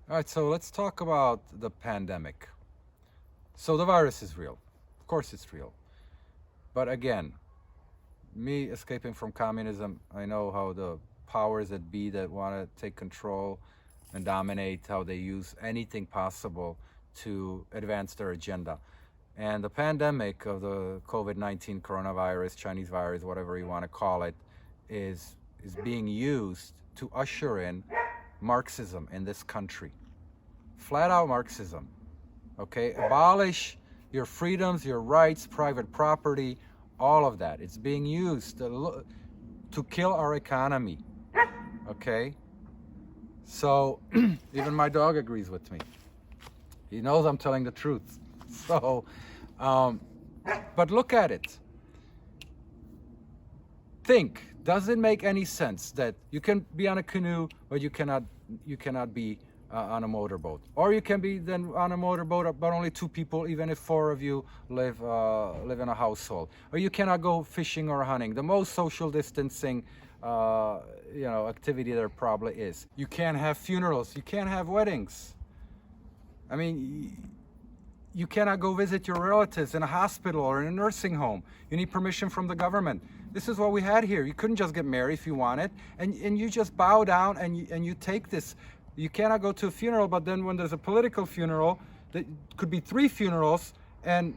All right, so let's talk about the pandemic. So the virus is real. Of course it's real. But again, me escaping from communism, I know how the powers that be that want to take control and dominate, how they use anything possible to advance their agenda. And the pandemic of the COVID-19 coronavirus, Chinese virus, whatever you want to call it, is being used to usher in Marxism in this country. Flat out Marxism. Okay? Abolish your freedoms, your rights, private property, all of that. It's being used to kill our economy. Okay? So, even my dog agrees with me. He knows I'm telling the truth. So, but look at it. Think, does it make any sense that you can be on a canoe, but you cannot be on a motorboat, or you can be then on a motorboat, but only two people, even if four of you live in a household, or you cannot go fishing or hunting. The most social distancing, activity there probably is. You can't have funerals. You can't have weddings. I mean, you cannot go visit your relatives in a hospital or in a nursing home. You need permission from the government. This is what we had here. You couldn't just get married if you wanted, and you just bow down and you take this. You cannot go to a funeral, but then when there's a political funeral, that could be 3 funerals, and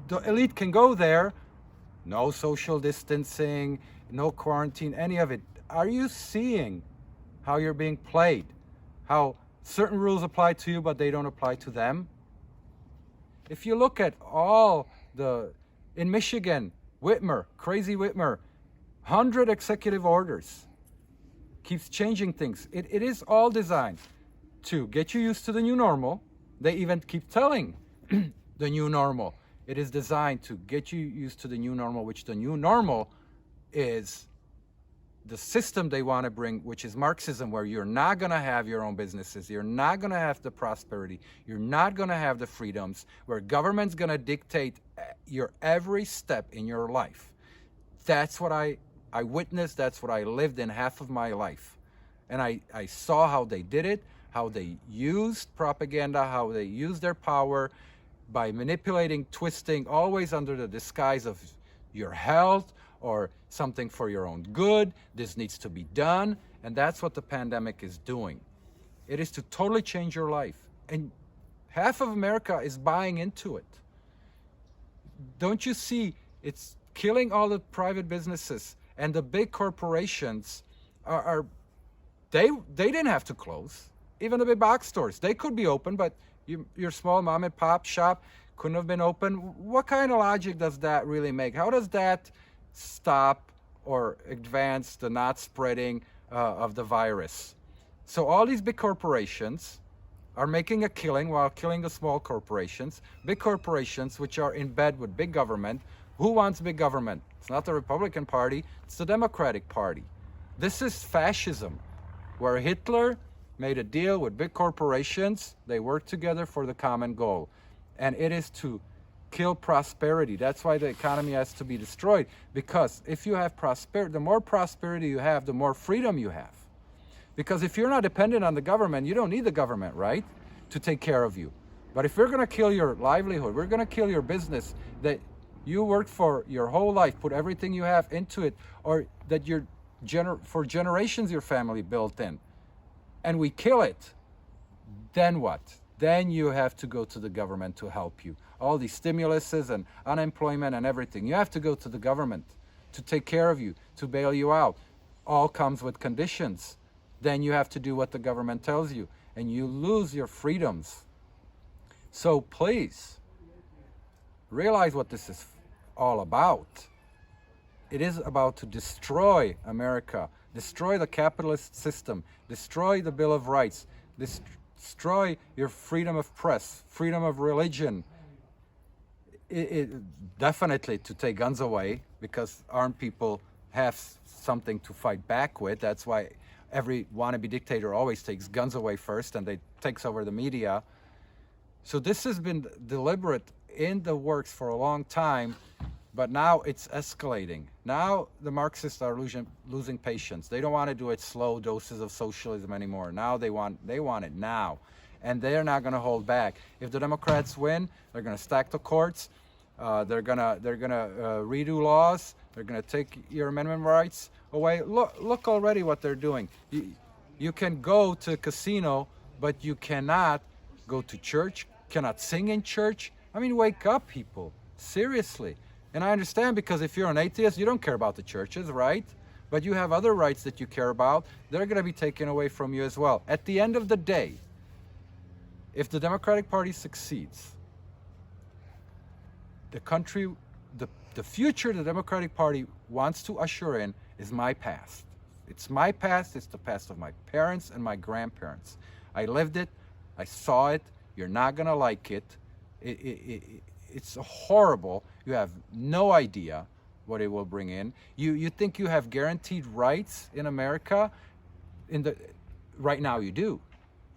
the elite can go there. No social distancing, no quarantine, any of it. Are you seeing how you're being played? How certain rules apply to you, but they don't apply to them? If you look at in Michigan, Whitmer, crazy Whitmer, 100 executive orders, keeps changing things. It is all designed to get you used to the new normal. They even keep telling the new normal. It is designed to get you used to the new normal, which the new normal is the system they want to bring, which is Marxism, where you're not going to have your own businesses, you're not going to have the prosperity, you're not going to have the freedoms, where government's going to dictate your every step in your life. That's what I witnessed, that's what I lived in half of my life. And I saw how they did it, how they used propaganda, how they used their power by manipulating, twisting, always under the disguise of your health or something for your own good. This needs to be done. And that's what the pandemic is doing. It is to totally change your life. And half of America is buying into it. Don't you see? It's killing all the private businesses, and the big corporations they didn't have to close. Even the big box stores, they could be open, but your small mom and pop shop couldn't have been open. What kind of logic does that really make? How does that stop or advance the not spreading of the virus? So all these big corporations are making a killing while killing the small corporations. Big corporations which are in bed with big government. Who wants big government? It's not the Republican Party, it's the Democratic Party. This is fascism, where Hitler made a deal with big corporations. They work together for the common goal. And it is to kill prosperity. That's why the economy has to be destroyed. Because if you have prosperity, the more prosperity you have, the more freedom you have. Because if you're not dependent on the government, you don't need the government, right, to take care of you. But if we're going to kill your livelihood, we're going to kill your business that you worked for your whole life, put everything you have into it, or that for generations your family built in, and we kill it, then what? Then you have to go to the government to help you. All these stimuluses and unemployment and everything, you have to go to the government to take care of you, to bail you out. All comes with conditions. Then you have to do what the government tells you, and you lose your freedoms. So please, realize what this is all about. It is about to destroy America, destroy the capitalist system, destroy the Bill of Rights, destroy your freedom of press, freedom of religion. Definitely to take guns away, because armed people have something to fight back with. That's why every wannabe dictator always takes guns away first, and they takes over the media. So this has been deliberate in the works for a long time. But now it's escalating. Now the Marxists are losing patience. They don't want to do it slow doses of socialism anymore. Now they want it now. And they're not going to hold back. If the Democrats win, they're going to stack the courts. They're gonna redo laws. They're gonna take your amendment rights away. Look already what they're doing. You can go to a casino, but you cannot go to church, cannot sing in church. I mean, wake up, people. Seriously. And I understand, because if you're an atheist, you don't care about the churches, right? But you have other rights that you care about. They're going to be taken away from you as well. At the end of the day, if the Democratic Party succeeds, the country, the future the Democratic Party wants to usher in is my past. It's my past. It's the past of my parents and my grandparents. I lived it. I saw it. You're not going to like it. It's horrible. You have no idea what it will bring in. You think you have guaranteed rights in America? Right now you do.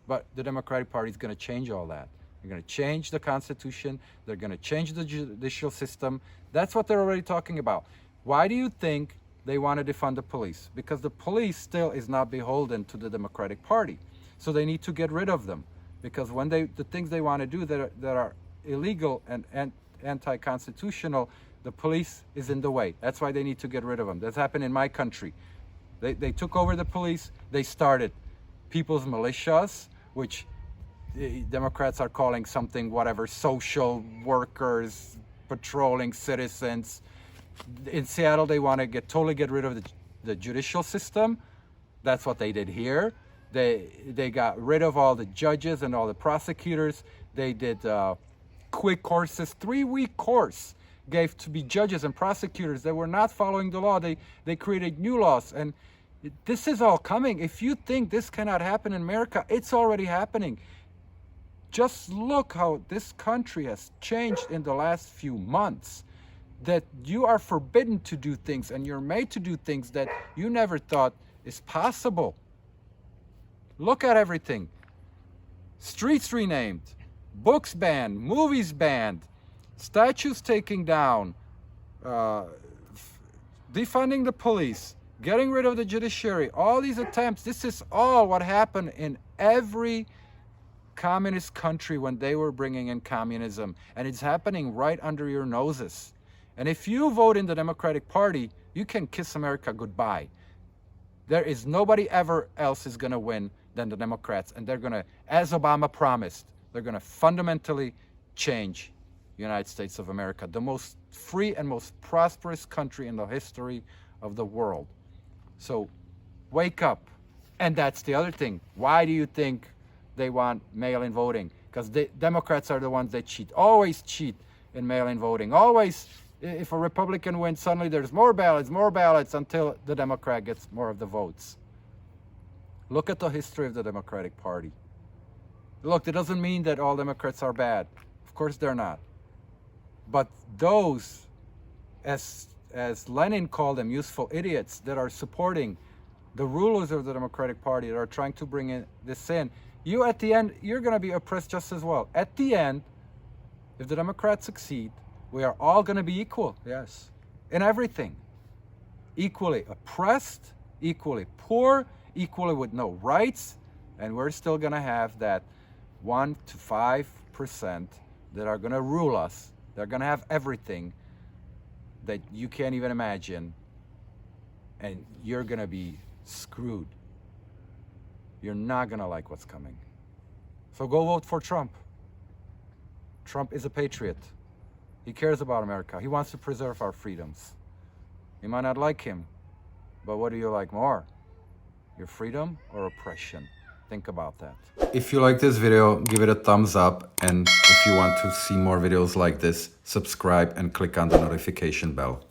But the Democratic Party is going to change all that. They're going to change the Constitution. They're going to change the judicial system. That's what they're already talking about. Why do you think they want to defund the police? Because the police still is not beholden to the Democratic Party. So they need to get rid of them. Because when the things they want to do that are illegal and anti-constitutional, the police is in the way. That's why they need to get rid of them. That's happened in my country. They took over the police. They started people's militias, which Democrats are calling something, whatever, social workers, patrolling citizens. In Seattle, they want to totally get rid of the judicial system. That's what they did here. They got rid of all the judges and all the prosecutors. They did quick courses, 3-week course gave to be judges and prosecutors that were not following the law. They created new laws, and this is all coming. If you think this cannot happen in America, it's already happening. Just look how this country has changed in the last few months, that you are forbidden to do things and you're made to do things that you never thought is possible. Look at everything. Streets renamed, books banned, movies banned, statues taken down, defunding the police, getting rid of the judiciary, all these attempts. This is all what happened in every communist country when they were bringing in communism. And it's happening right under your noses. And if you vote in the Democratic Party, you can kiss America goodbye. There is nobody ever else is going to win than the Democrats. And they're going to, as Obama promised, they're going to fundamentally change the United States of America, the most free and most prosperous country in the history of the world. So wake up. And that's the other thing. Why do you think they want mail-in voting? Because the Democrats are the ones that cheat, always cheat in mail-in voting. Always, if a Republican wins, suddenly there's more ballots until the Democrat gets more of the votes. Look at the history of the Democratic Party. Look, it doesn't mean that all Democrats are bad. Of course they're not. But those, as Lenin called them, useful idiots that are supporting the rulers of the Democratic Party that are trying to bring this in, you at the end, you're going to be oppressed just as well. At the end, if the Democrats succeed, we are all going to be equal, yes, in everything. Equally oppressed, equally poor, equally with no rights, and we're still going to have that 1 to 5% that are going to rule us. They're going to have everything that you can't even imagine, and you're going to be screwed. You're not going to like what's coming. So go vote for Trump. Trump is a patriot. He cares about America. He wants to preserve our freedoms. You might not like him, but what do you like more? Your freedom or oppression? Think about that. If you like this video, give it a thumbs up. And if you want to see more videos like this, subscribe and click on the notification bell.